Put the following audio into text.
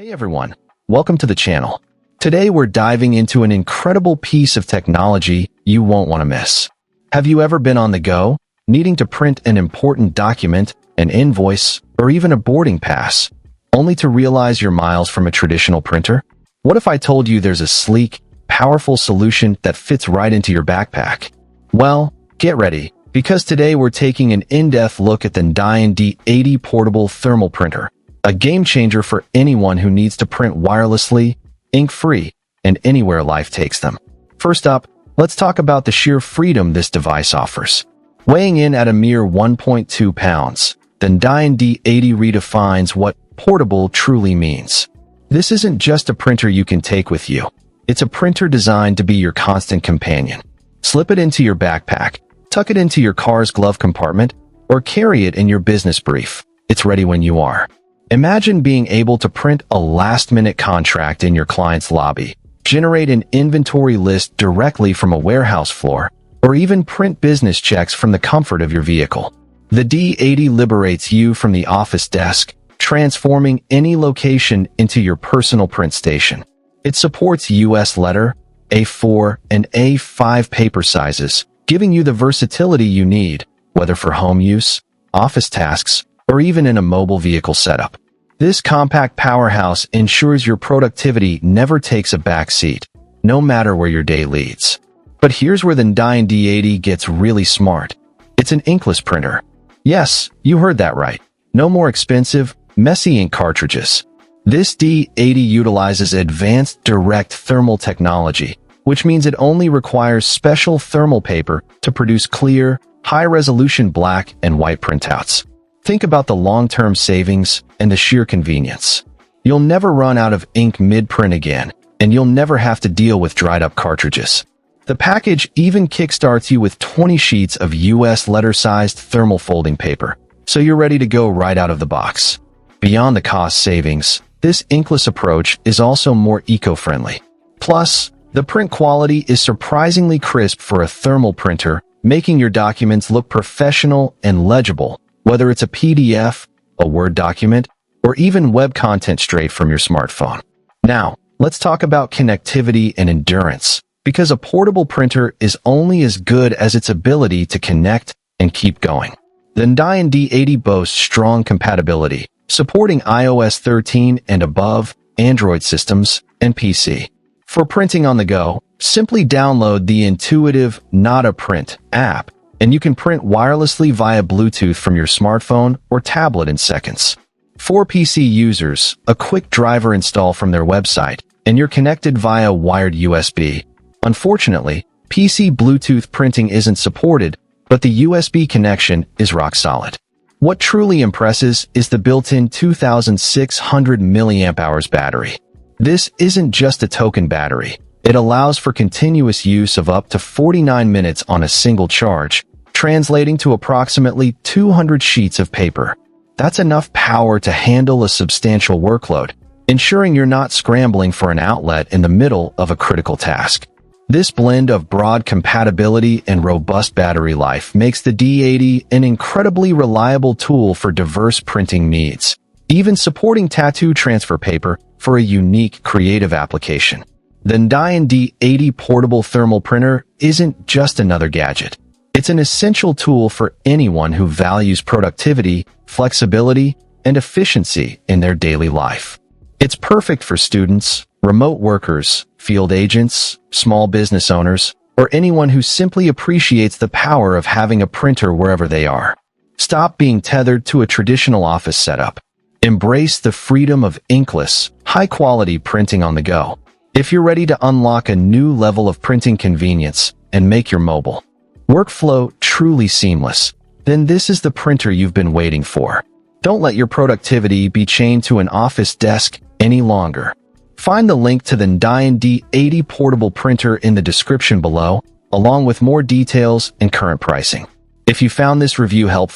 Hey everyone, welcome to the channel. Today we're diving into an incredible piece of technology you won't want to miss. Have you ever been on the go, needing to print an important document, an invoice, or even a boarding pass, only to realize you're miles from a traditional printer? What if I told you there's a sleek, powerful solution that fits right into your backpack? Well, get ready, because today we're taking an in-depth look at the NDYIN D80 portable thermal printer, a game changer for anyone who needs to print wirelessly, ink-free, and anywhere life takes them. First up, let's talk about the sheer freedom this device offers. Weighing in at a mere 1.2 pounds, the NDYIN D80 redefines what portable truly means. This isn't just a printer you can take with you. It's a printer designed to be your constant companion. Slip it into your backpack, tuck it into your car's glove compartment, or carry it in your business brief. It's ready when you are. Imagine being able to print a last-minute contract in your client's lobby, generate an inventory list directly from a warehouse floor, or even print business checks from the comfort of your vehicle. The D80 liberates you from the office desk, transforming any location into your personal print station. It supports US letter, A4, and A5 paper sizes, giving you the versatility you need, whether for home use, office tasks, or even in a mobile vehicle setup. This compact powerhouse ensures your productivity never takes a back seat, no matter where your day leads. But here's where the NDYIN D80 gets really smart. It's an inkless printer. Yes, you heard that right. No more expensive, messy ink cartridges. This D80 utilizes advanced direct thermal technology, which means it only requires special thermal paper to produce clear, high-resolution black and white printouts. Think about the long-term savings and the sheer convenience. You'll never run out of ink mid-print again, and you'll never have to deal with dried-up cartridges. The package even kickstarts you with 20 sheets of US letter-sized thermal folding paper, so you're ready to go right out of the box. Beyond the cost savings, this inkless approach is also more eco-friendly. Plus, the print quality is surprisingly crisp for a thermal printer, making your documents look professional and legible, whether it's a PDF, a Word document, or even web content straight from your smartphone. Now, let's talk about connectivity and endurance, because a portable printer is only as good as its ability to connect and keep going. The NDYIN D80 boasts strong compatibility, supporting iOS 13 and above, Android systems, and PC. For printing on the go, simply download the intuitive Not a Print app, and you can print wirelessly via Bluetooth from your smartphone or tablet in seconds. For PC users, a quick driver install from their website, and you're connected via wired USB. Unfortunately, PC Bluetooth printing isn't supported, but the USB connection is rock solid. What truly impresses is the built-in 2,600 mAh battery. This isn't just a token battery. It allows for continuous use of up to 49 minutes on a single charge, translating to approximately 200 sheets of paper. That's enough power to handle a substantial workload, ensuring you're not scrambling for an outlet in the middle of a critical task. This blend of broad compatibility and robust battery life makes the D80 an incredibly reliable tool for diverse printing needs, even supporting tattoo transfer paper for a unique creative application. The NDYIN D80 portable thermal printer isn't just another gadget. It's an essential tool for anyone who values productivity, flexibility, and efficiency in their daily life. It's perfect for students, remote workers, field agents, small business owners, or anyone who simply appreciates the power of having a printer wherever they are. Stop being tethered to a traditional office setup. Embrace the freedom of inkless, high-quality printing on the go. If you're ready to unlock a new level of printing convenience and make your mobile workflow truly seamless, then this is the printer you've been waiting for. Don't let your productivity be chained to an office desk any longer. Find the link to the NDYIN D80 portable printer in the description below, along with more details and current pricing. If you found this review helpful,